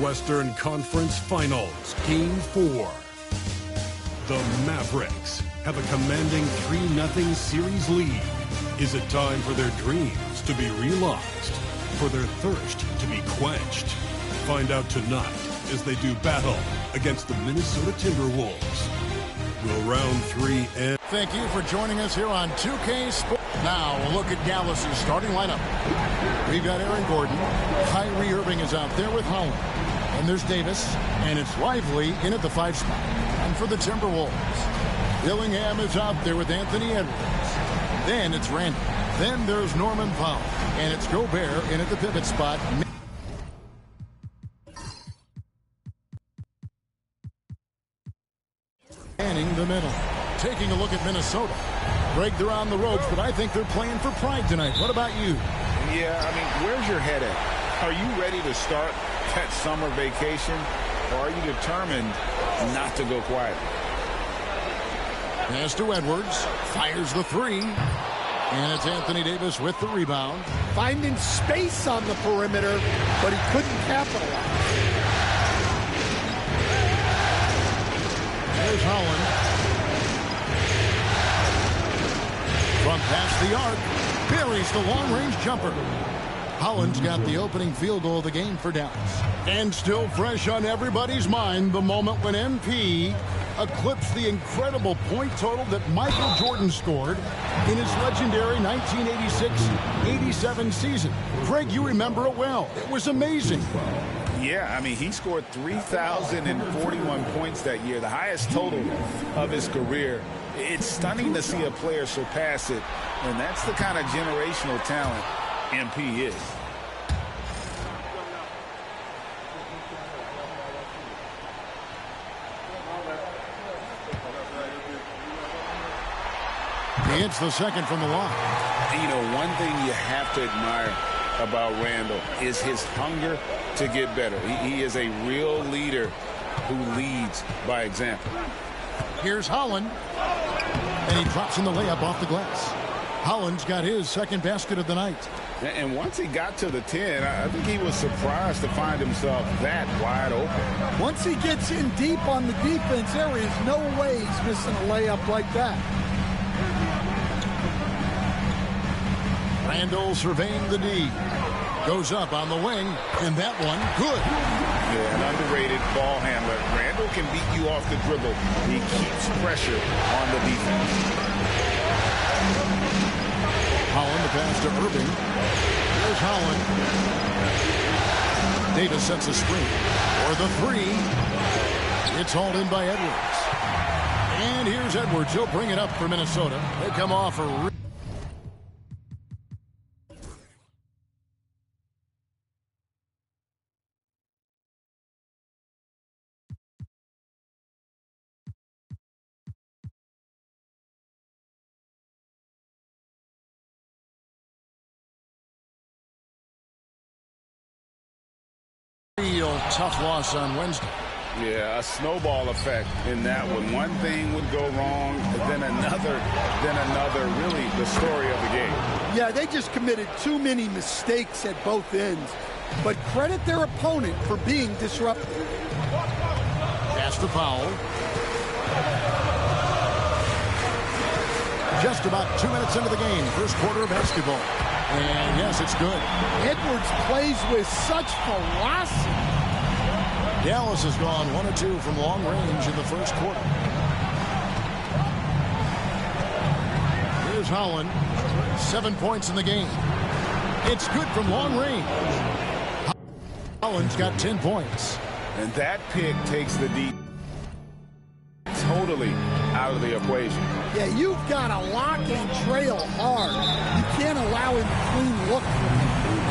Western Conference Finals, Game 4. The Mavericks have a commanding 3-0 series lead. Is it time for their dreams to be realized? For their thirst to be quenched? Find out tonight as they do battle against the Minnesota Timberwolves. Will round 3 end? Thank you for joining us here on 2K Sports. Now we'll look at Dallas's starting lineup. We've got Aaron Gordon. Kyrie Irving is out there with Holland. And there's Davis, and it's Lively in at the 5 spot. And for the Timberwolves, Dillingham is out there with Anthony Edwards. Then it's Randall. Then there's Norman Powell, and it's Gobert in at the pivot spot. Manning the middle. Taking a look at Minnesota. Greg, they're on the ropes, but I think they're playing for pride tonight. What about you? Yeah, I mean, where's your head at? Are you ready to start that summer vacation, or are you determined not to go quiet? Pass to Edwards. Fires the 3. And it's Anthony Davis with the rebound. Finding space on the perimeter, but he couldn't capitalize. There's Holland. From past the arc, buries the long-range jumper. Holland's got the opening field goal of the game for Dallas. And still fresh on everybody's mind, the moment when MP eclipsed the incredible point total that Michael Jordan scored in his legendary 1986-87 season. Greg, you remember it well. It was amazing. Yeah, I mean, he scored 3,041 points that year, the highest total of his career. It's stunning to see a player surpass it, and that's the kind of generational talent MP is. He hits the second from the line. You know, one thing you have to admire about Randall is his hunger to get better. He is a real leader who leads by example. Here's Holland. And he drops in the layup off the glass. Holland's got his second basket of the night. And once he got to the 10, I think he was surprised to find himself that wide open. Once he gets in deep on the defense, there is no way he's missing a layup like that. Randall surveying the D. Goes up on the wing, and that one, good. Yeah, an underrated ball handler. Randall can beat you off the dribble. He keeps pressure on the defense. Holland, the pass to Irving. There's Holland. Davis sets a screen. For the 3. It's hauled in by Edwards. And here's Edwards. He'll bring it up for Minnesota. They come off a... real tough loss on Wednesday. Yeah, a snowball effect in that one. One thing would go wrong, then another, really the story of the game. Yeah, they just committed too many mistakes at both ends. But credit their opponent for being disruptive. Pass to Powell. Just about 2 minutes into the game, first quarter of basketball. And yes, it's good. Edwards plays with such velocity. Dallas has gone 1 of 2 from long range in the first quarter. Here's Holland. 7 points in the game. It's good from long range. Holland's got 10 points. And that pick takes the D totally out of the equation. Yeah, you've got to lock and trail hard. You can't allow him to clean look.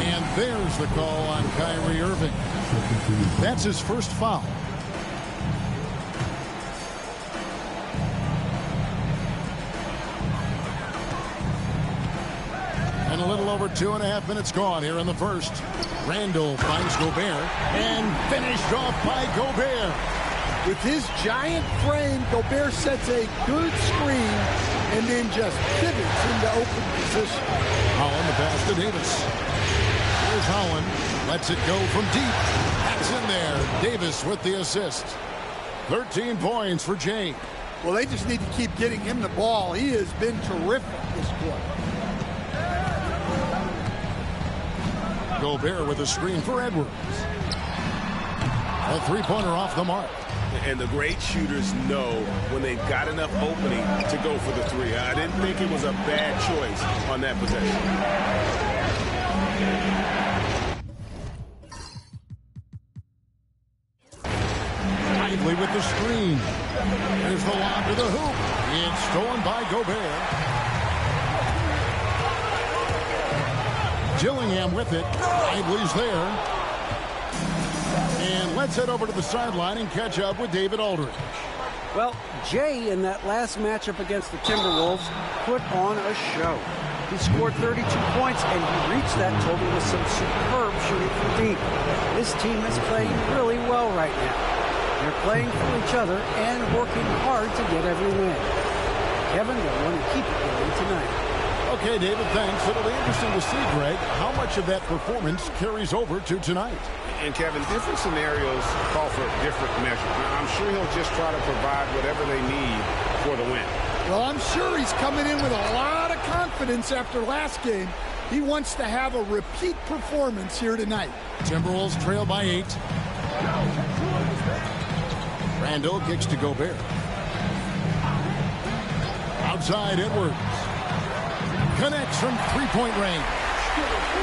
And there's the call on Kyrie Irving. That's his first foul. And a little over 2.5 minutes gone here in the first. Randall finds Gobert and finished off by Gobert. With his giant frame, Gobert sets a good screen and then just pivots into open position. Holland the pass to Davis. Here's Holland. Lets it go from deep. That's in there. Davis with the assist. 13 points for Jay. Well, they just need to keep getting him the ball. He has been terrific this quarter. Gobert with a screen for Edwards. A three-pointer off the mark. And the great shooters know when they've got enough opening to go for the three. I didn't think it was a bad choice on that possession. Lively with the screen. There's the lob to the hoop. It's stolen by Gobert. Gillingham with it. Lively's there. And let's head over to the sideline and catch up with David Aldridge. Well, Jay in that last matchup against the Timberwolves put on a show. He scored 32 points and he reached that total with some superb shooting from deep. This team is playing really well right now. They're playing for each other and working hard to get every win. Kevin, they want to keep it going tonight. Okay, David, thanks. It'll be interesting to see, Greg, how much of that performance carries over to tonight. And, Kevin, different scenarios call for different measures. I'm sure he'll just try to provide whatever they need for the win. Well, I'm sure he's coming in with a lot of confidence after last game. He wants to have a repeat performance here tonight. Timberwolves trail by 8. Randall kicks to Gobert. Outside, Edwards. Connects from three-point range.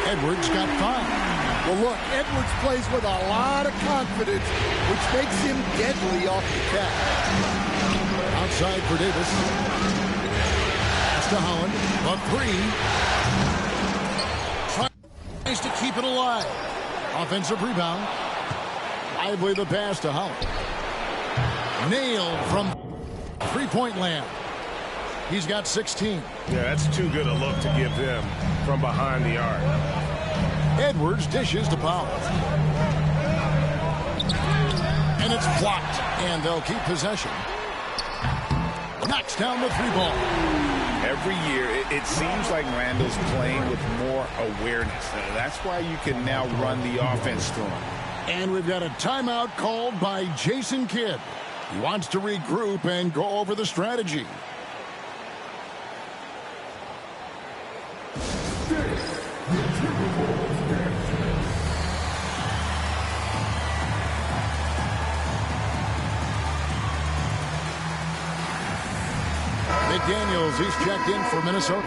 Edwards got 5. Well, look, Edwards plays with a lot of confidence, which makes him deadly off the catch. Outside for Davis. Pass to Holland. A 3. Tries to keep it alive. Offensive rebound. Lively the pass to Holland. Nailed from three-point land. He's got 16. Yeah, that's too good a look to give them from behind the arc. Edwards dishes to Powell. And it's blocked. And they'll keep possession. Knocks down the 3-ball. Every year, it seems like Randall's playing with more awareness. That's why you can now run the offense through him. And we've got a timeout called by Jason Kidd. He wants to regroup and go over the strategy. McDaniels, he's checked in for Minnesota.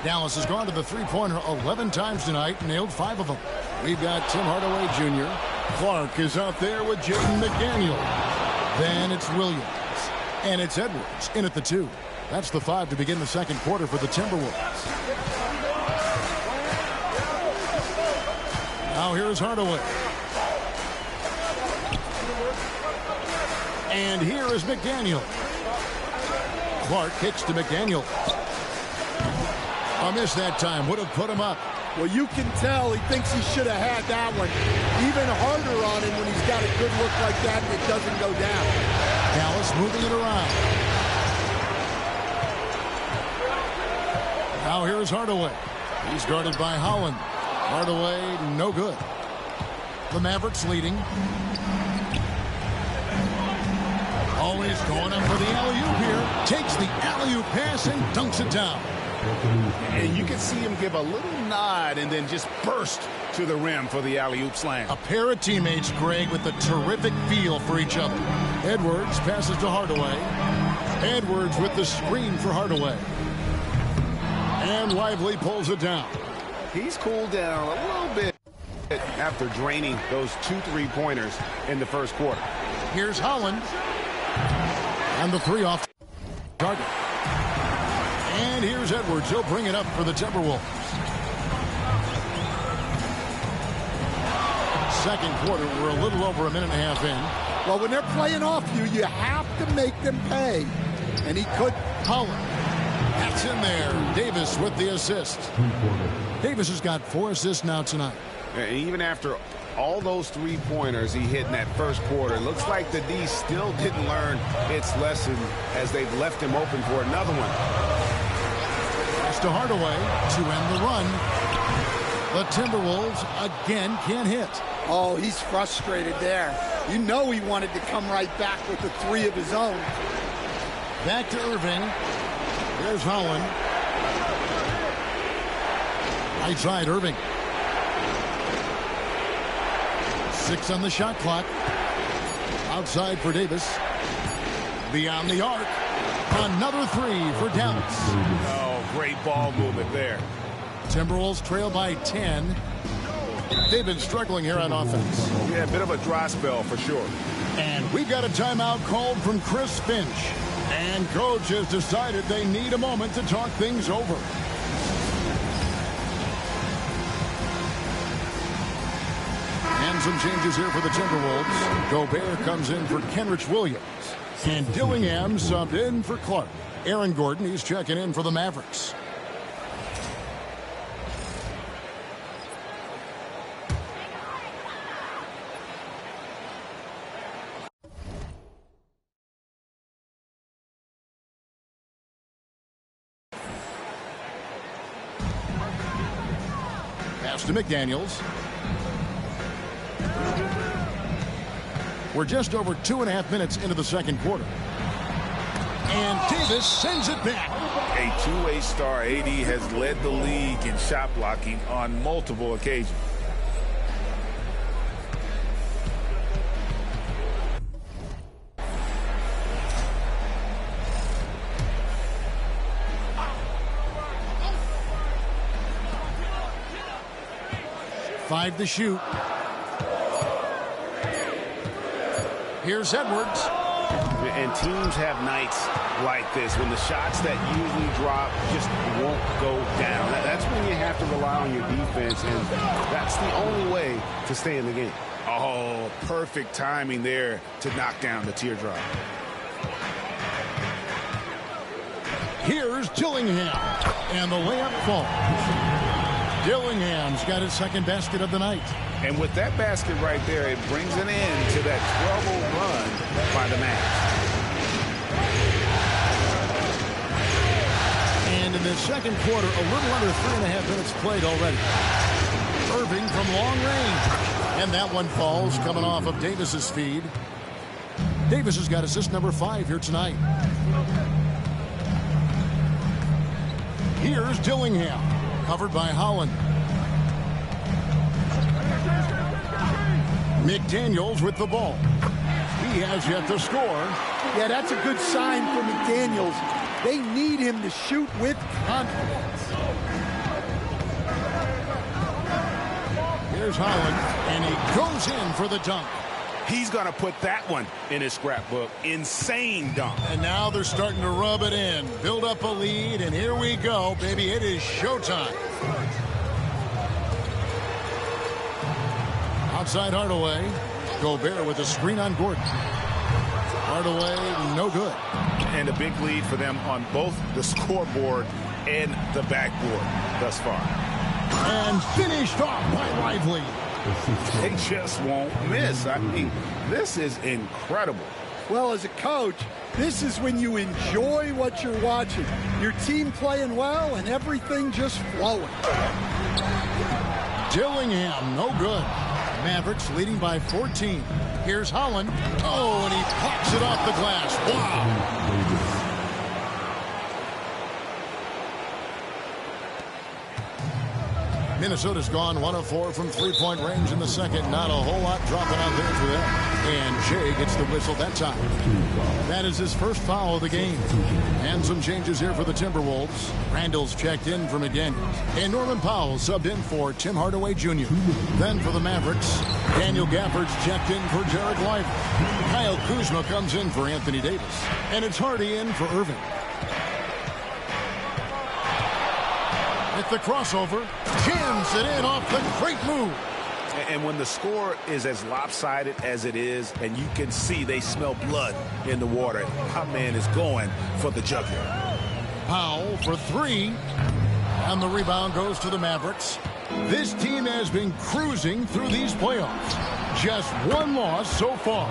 Dallas has gone to the three-pointer 11 times tonight, nailed 5 of them. We've got Tim Hardaway Jr. Clark is out there with Jaden McDaniel. Then it's Williams. And it's Edwards in at the 2. That's the 5 to begin the second quarter for the Timberwolves. Now here's Hardaway. And here is McDaniel. Clark kicks to McDaniel. A miss that time. Would have put him up. Well, you can tell he thinks he should have had that one. Even harder on him when he's got a good look like that and it doesn't go down. Dallas moving it around. Now here's Hardaway. He's guarded by Holland. Hardaway, no good. The Mavericks leading. Always going up for the alley-oop here. Takes the alley-oop pass and dunks it down. And you can see him give a little nod and then just burst to the rim for the alley-oop slam. A pair of teammates, Greg, with a terrific feel for each other. Edwards passes to Hardaway. Edwards with the screen for Hardaway. And Lively pulls it down. He's cooled down a little bit after draining those 2 3-pointers in the first quarter. Here's Holland. And the 3 off target. And here's Edwards. He'll bring it up for the Timberwolves. Second quarter, we're a little over a minute and a half in. Well, when they're playing off you, you have to make them pay. And he could. Holland. That's in there. Davis with the assist. Davis has got 4 assists now tonight. And even after all those 3-pointers he hit in that first quarter, it looks like the D still didn't learn its lesson as they've left him open for another one. Pass to Hardaway to end the run. The Timberwolves again can't hit. Oh, he's frustrated there. You know he wanted to come right back with the 3 of his own. Back to Irving. There's Holland. Right side, Irving. 6 on the shot clock. Outside for Davis. Beyond the arc. Another 3 for Dallas. Oh, great ball movement there. Timberwolves trail by 10. They've been struggling here on offense. Yeah, a bit of a dry spell for sure. And we've got a timeout called from Chris Finch. And coach has decided they need a moment to talk things over. And some changes here for the Timberwolves. Gobert comes in for Kenrich Williams. And Dillingham subbed in for Clark. Aaron Gordon, he's checking in for the Mavericks. Pass to McDaniels. We're just over 2.5 minutes into the second quarter. And Davis sends it back. A two-way star. AD has led the league in shot blocking on multiple occasions. Five to shoot. Here's Edwards. And teams have nights like this when the shots that usually drop just won't go down. That's when you have to rely on your defense, and that's the only way to stay in the game. Oh, perfect timing there to knock down the teardrop. Here's Dillingham, and the layup falls. Dillingham's got his second basket of the night. And with that basket right there, it brings an end to that 12-0 run by the Mavs. And in the second quarter, a little under 3.5 minutes played already. Irving from long range. And that one falls coming off of Davis's feed. Davis has got assist number 5 here tonight. Here's Dillingham. Covered by Holland. McDaniels with the ball. He has yet to score. Yeah, that's a good sign for McDaniels. They need him to shoot with confidence. Here's Holland, and he goes in for the dunk. He's going to put that one in his scrapbook. Insane dunk. And now they're starting to rub it in. Build up a lead, and here we go, baby. It is showtime. Outside Hardaway. Gobert with a screen on Gordon. Hardaway, no good. and a big lead for them on both the scoreboard and the backboard thus far. And finished off by Lively. They just won't miss. I mean, this is incredible. Well, as a coach, this is when you enjoy what you're watching. Your team playing well and everything just flowing. Dillingham, no good. Mavericks leading by 14. Here's Holland. Oh, and he pops it off the glass. Wow. Minnesota's gone 1 of 4 from three-point range in the second. Not a whole lot dropping out there for them. And Jay gets the whistle that time. That is his first foul of the game. And some changes here for the Timberwolves. Randall's checked in for McDaniels. And Norman Powell subbed in for Tim Hardaway Jr. Then for the Mavericks, Daniel Gafford's checked in for Jared Lively. Kyle Kuzma comes in for Anthony Davis. And it's Hardy in for Irving. With the crossover, jams it in off the great move. And when the score is as lopsided as it is, and you can see they smell blood in the water, my man is going for the jugular. Powell for three. And the rebound goes to the Mavericks. This team has been cruising through these playoffs. Just one loss so far.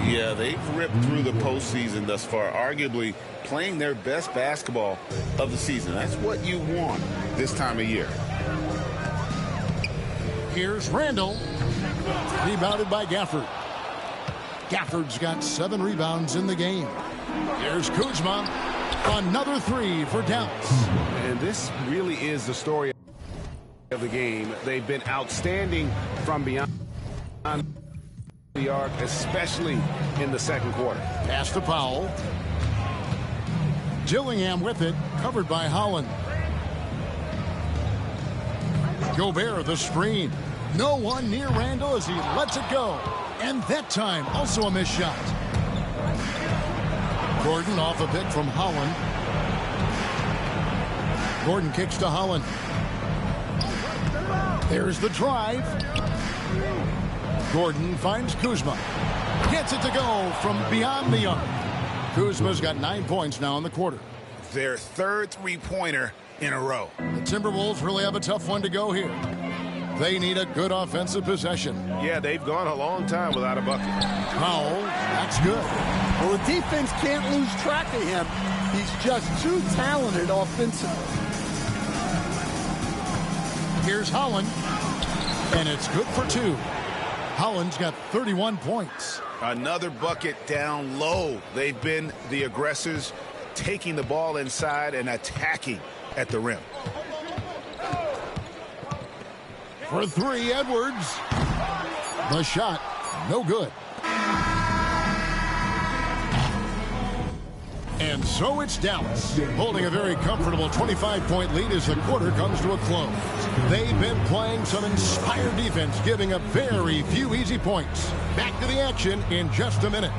Yeah, they've ripped through the postseason thus far, arguably playing their best basketball of the season. That's what you want this time of year. Here's Randall. Rebounded by Gafford. Gafford's got 7 rebounds in the game. Here's Kuzma. Another three for Dallas. And this really is the story of the game. They've been outstanding from beyond the arc, especially in the second quarter. Pass to Powell. Dillingham with it, covered by Holland. Gobert the screen. No one near Randall as he lets it go. And that time, also a missed shot. Gordon off a pick from Holland. Gordon kicks to Holland. There's the drive. Gordon finds Kuzma. Gets it to go from beyond the arc. Kuzma's got 9 points now in the quarter. Their third three-pointer in a row. The Timberwolves really have a tough one to go here. They need a good offensive possession. Yeah, they've gone a long time without a bucket. Powell, that's good. Well, the defense can't lose track of him. He's just too talented offensively. Here's Holland, and it's good for 2. Holland's got 31 points. Another bucket down low. They've been the aggressors, taking the ball inside and attacking at the rim. For 3, Edwards. The shot, no good. And so it's Dallas, holding a very comfortable 25-point lead as the quarter comes to a close. They've been playing some inspired defense, giving up very few easy points. Back to the action in just a minute.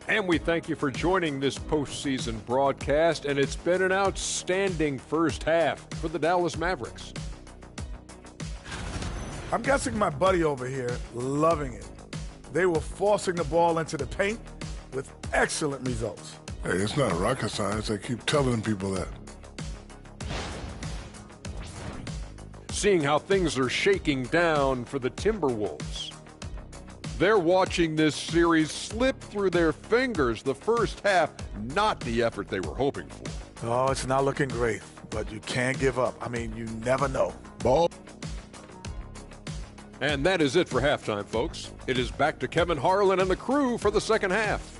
And we thank you for joining this postseason broadcast, and it's been an outstanding first half for the Dallas Mavericks. I'm guessing my buddy over here loving it. They were forcing the ball into the paint with excellent results. Hey, it's not rocket science. I keep telling people that. Seeing how things are shaking down for the Timberwolves. They're watching this series slip through their fingers. The first half, not the effort they were hoping for. Oh, it's not looking great, but you can't give up. I mean, you never know. Ball. And that is it for halftime, folks. It is back to Kevin Harlan and the crew for the second half.